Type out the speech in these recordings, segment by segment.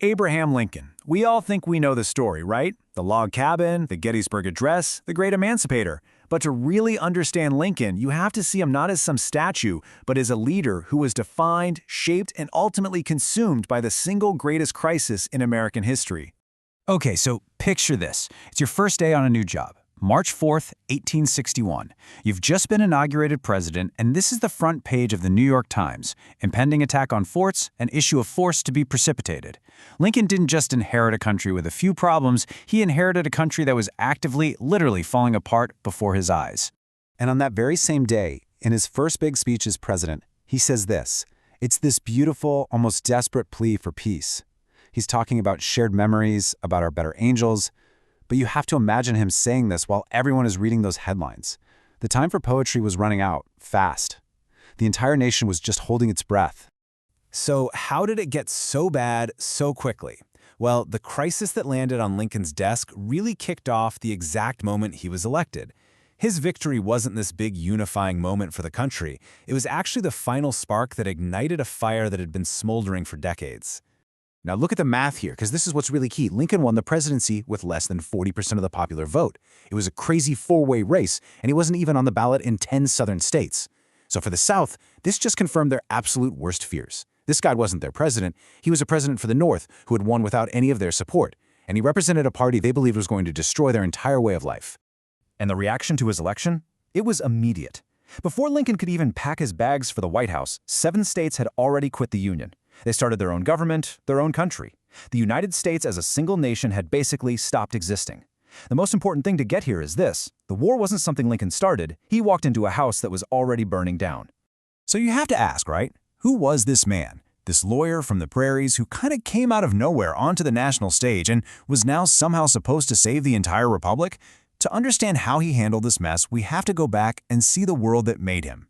Abraham Lincoln. We all think we know the story, right? The log cabin, the Gettysburg Address, the great emancipator. But to really understand Lincoln, you have to see him not as some statue, but as a leader who was defined, shaped, and ultimately consumed by the single greatest crisis in American history. Okay, so picture this. It's your first day on a new job. March 4th, 1861. You've just been inaugurated president, and this is the front page of the New York Times. Impending attack on forts, an issue of force to be precipitated. Lincoln didn't just inherit a country with a few problems, he inherited a country that was actively, literally falling apart before his eyes. And on that very same day, in his first big speech as president, he says this. It's this beautiful, almost desperate plea for peace. He's talking about shared memories, about our better angels. But you have to imagine him saying this while everyone is reading those headlines. The time for poetry was running out, fast. The entire nation was just holding its breath. So how did it get so bad so quickly? Well, the crisis that landed on Lincoln's desk really kicked off the exact moment he was elected. His victory wasn't this big unifying moment for the country. It was actually the final spark that ignited a fire that had been smoldering for decades. Now look at the math here, because this is what's really key. Lincoln won the presidency with less than 40% of the popular vote. It was a crazy four-way race, and he wasn't even on the ballot in 10 southern states. So for the South, this just confirmed their absolute worst fears. This guy wasn't their president. He was a president for the North who had won without any of their support, and he represented a party they believed was going to destroy their entire way of life. And the reaction to his election? It was immediate. Before Lincoln could even pack his bags for the White House, 7 states had already quit the Union. They started their own government, their own country. The United States as a single nation had basically stopped existing. The most important thing to get here is this. The war wasn't something Lincoln started. He walked into a house that was already burning down. So you have to ask, right? Who was this man? This lawyer from the prairies who kind of came out of nowhere onto the national stage and was now somehow supposed to save the entire republic? To understand how he handled this mess, we have to go back and see the world that made him.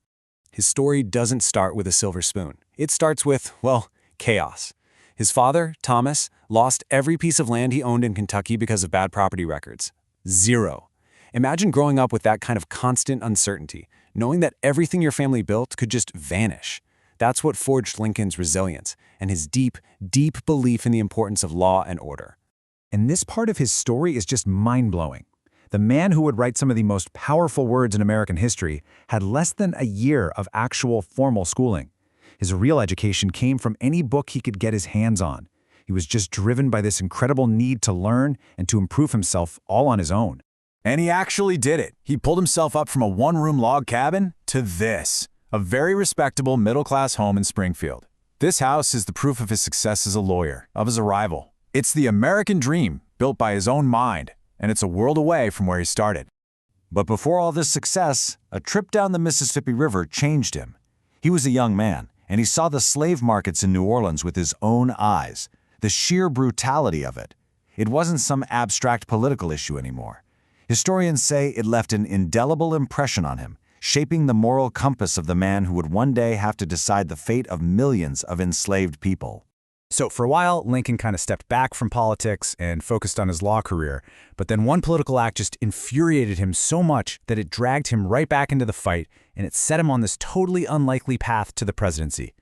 His story doesn't start with a silver spoon. It starts with, well, chaos. His father, Thomas, lost every piece of land he owned in Kentucky because of bad property records. 0. Imagine growing up with that kind of constant uncertainty, knowing that everything your family built could just vanish. That's what forged Lincoln's resilience and his deep, deep belief in the importance of law and order. And this part of his story is just mind-blowing. The man who would write some of the most powerful words in American history had less than a year of actual formal schooling. His real education came from any book he could get his hands on. He was just driven by this incredible need to learn and to improve himself all on his own. And he actually did it. He pulled himself up from a one-room log cabin to this, a very respectable middle-class home in Springfield. This house is the proof of his success as a lawyer, of his arrival. It's the American dream, built by his own mind, and it's a world away from where he started. But before all this success, a trip down the Mississippi River changed him. He was a young man, and he saw the slave markets in New Orleans with his own eyes, the sheer brutality of it. It wasn't some abstract political issue anymore. Historians say it left an indelible impression on him, shaping the moral compass of the man who would one day have to decide the fate of millions of enslaved people. So for a while, Lincoln kind of stepped back from politics and focused on his law career, but then one political act just infuriated him so much that it dragged him right back into the fight, and it set him on this totally unlikely path to the presidency.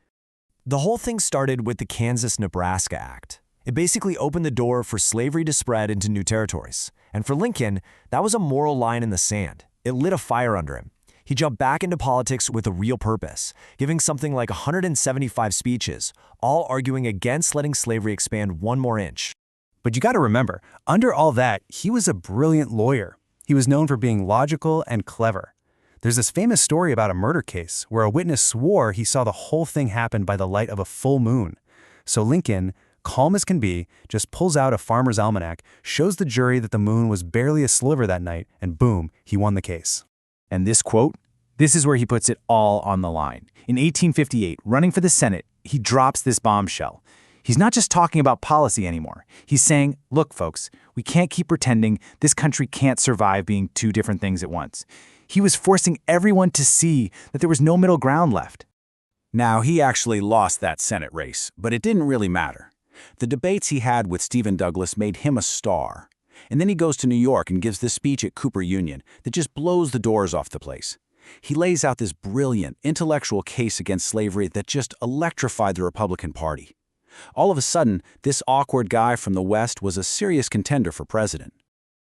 The whole thing started with the Kansas-Nebraska Act. It basically opened the door for slavery to spread into new territories. And for Lincoln, that was a moral line in the sand. It lit a fire under him. He jumped back into politics with a real purpose, giving something like 175 speeches, all arguing against letting slavery expand one more inch. But you got to remember, under all that, he was a brilliant lawyer. He was known for being logical and clever. There's this famous story about a murder case where a witness swore he saw the whole thing happen by the light of a full moon. So Lincoln, calm as can be, just pulls out a farmer's almanac, shows the jury that the moon was barely a sliver that night, and boom, he won the case. And this quote? This is where he puts it all on the line. In 1858, running for the Senate, he drops this bombshell. He's not just talking about policy anymore. He's saying, look, folks, we can't keep pretending this country can't survive being two different things at once. He was forcing everyone to see that there was no middle ground left. Now, he actually lost that Senate race, but it didn't really matter. The debates he had with Stephen Douglas made him a star. And then he goes to New York and gives this speech at Cooper Union that just blows the doors off the place. He lays out this brilliant, intellectual case against slavery that just electrified the Republican Party. All of a sudden, this awkward guy from the West was a serious contender for president.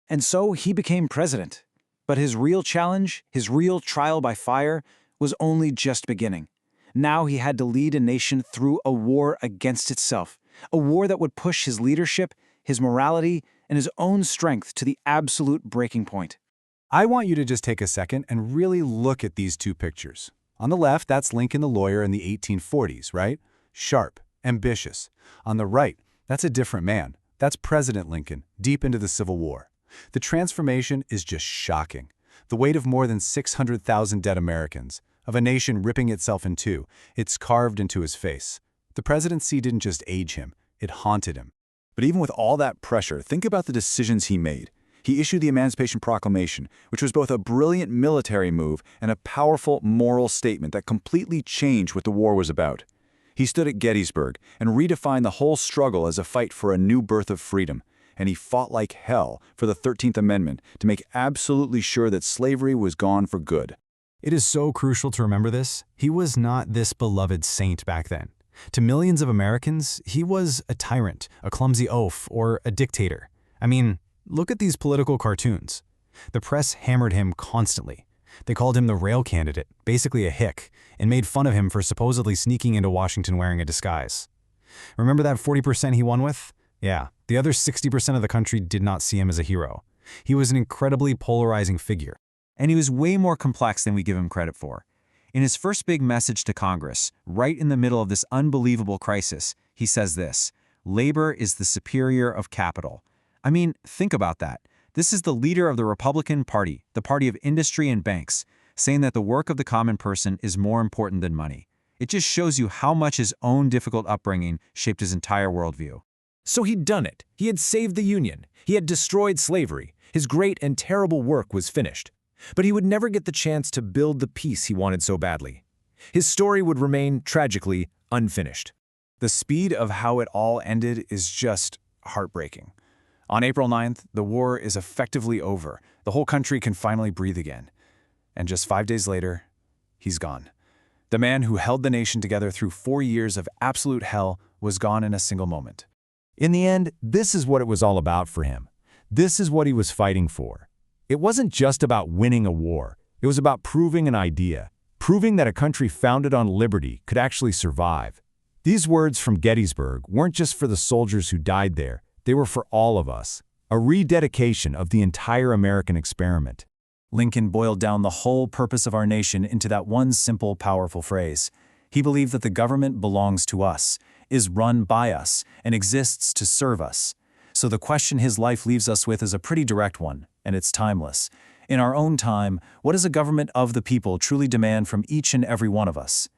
And so he became president. But his real challenge, his real trial by fire, was only just beginning. Now he had to lead a nation through a war against itself, a war that would push his leadership, his morality, and his own strength to the absolute breaking point. I want you to just take a second and really look at these two pictures. On the left, that's Lincoln the lawyer in the 1840s, right? Sharp, ambitious. On the right, that's a different man. That's President Lincoln, deep into the Civil War. The transformation is just shocking. The weight of more than 600,000 dead Americans, of a nation ripping itself in two, it's carved into his face. The presidency didn't just age him, it haunted him. But even with all that pressure, think about the decisions he made. He issued the Emancipation Proclamation, which was both a brilliant military move and a powerful moral statement that completely changed what the war was about. He stood at Gettysburg and redefined the whole struggle as a fight for a new birth of freedom. And he fought like hell for the 13th Amendment to make absolutely sure that slavery was gone for good. It is so crucial to remember this. He was not this beloved saint back then. To millions of Americans, he was a tyrant, a clumsy oaf, or a dictator. I mean, look at these political cartoons. The press hammered him constantly. They called him the rail candidate, basically a hick, and made fun of him for supposedly sneaking into Washington wearing a disguise. Remember that 40% he won with? Yeah, the other 60% of the country did not see him as a hero. He was an incredibly polarizing figure. And he was way more complex than we give him credit for. In his first big message to Congress, right in the middle of this unbelievable crisis, he says this: "Labor is the superior of capital." I mean, think about that. This is the leader of the Republican Party, the party of industry and banks, saying that the work of the common person is more important than money. It just shows you how much his own difficult upbringing shaped his entire worldview. So he'd done it. He had saved the Union. He had destroyed slavery. His great and terrible work was finished. But he would never get the chance to build the peace he wanted so badly. His story would remain, tragically, unfinished. The speed of how it all ended is just heartbreaking. On April 9th, the war is effectively over. The whole country can finally breathe again. And just 5 days later, he's gone. The man who held the nation together through 4 years of absolute hell was gone in a single moment. In the end, this is what it was all about for him. This is what he was fighting for. It wasn't just about winning a war. It was about proving an idea, proving that a country founded on liberty could actually survive. These words from Gettysburg weren't just for the soldiers who died there. They were for all of us, a rededication of the entire American experiment. Lincoln boiled down the whole purpose of our nation into that one simple, powerful phrase. He believed that the government belongs to us, is run by us, and exists to serve us. So the question his life leaves us with is a pretty direct one, and it's timeless. In our own time, what does a government of the people truly demand from each and every one of us?